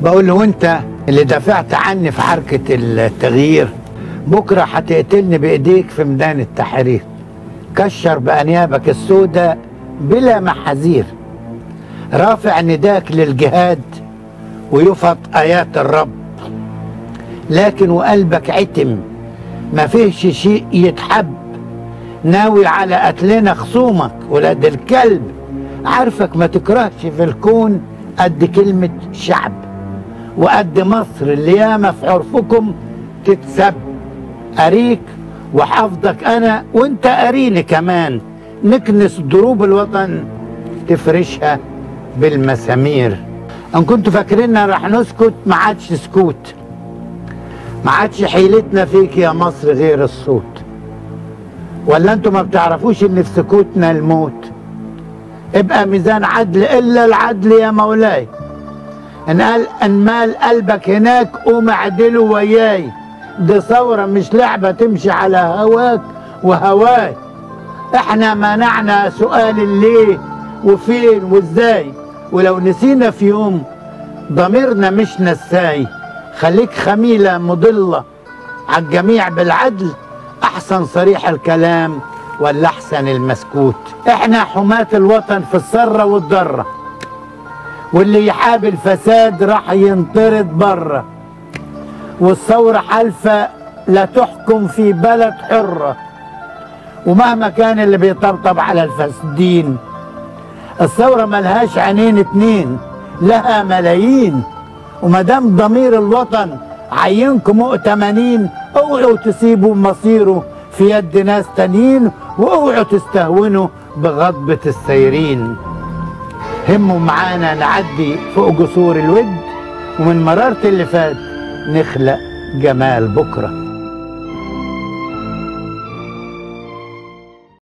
بقول له وانت اللي دافعت عني في حركة التغيير بكرة هتقتلني بإيديك في ميدان التحرير. كشر بأنيابك السوداء بلا محاذير، رافع نداك للجهاد ويفط آيات الرب، لكن وقلبك عتم ما فيهش شيء يتحب، ناوي على قتلنا خصومك ولاد الكلب، عارفك ما تكرهش في الكون قد كلمة شعب، وقد مصر اللي ياما في عرفكم تتسب. أريك وحافظك أنا وانت أريني كمان، نكنس ضروب الوطن تفرشها بالمسامير. ان كنتوا فاكريننا رح نسكت ما عادش سكوت، ما عادش حيلتنا فيك يا مصر غير الصوت. ولا انتوا ما بتعرفوش ان في سكوتنا الموت؟ ابقى ميزان عدل الا العدل يا مولاي، ان مال قلبك هناك قوم اعدله وياي، دي ثورة مش لعبة تمشي على هواك وهواي. احنا منعنا سؤال الليه وفين وازاي، ولو نسينا في يوم ضميرنا مش نساي. خليك خميلة مضلة عالجميع بالعدل، احسن صريح الكلام ولا احسن المسكوت. احنا حماة الوطن في السرة والضرة، واللي يحاب الفساد راح ينطرد بره، والثورة حالفة لا تحكم في بلد حرة. ومهما كان اللي بيطبطب على الفاسدين، الثورة ملهاش عينين اتنين، لها ملايين. ومادام ضمير الوطن عينكم مؤتمنين، اوعوا تسيبوا مصيره في يد ناس تانيين، واوعوا تستهونوا بغضبة السايرين. هموا معانا نعدي فوق جسور الود، ومن مرارة اللي فات نخلق جمال بكرة.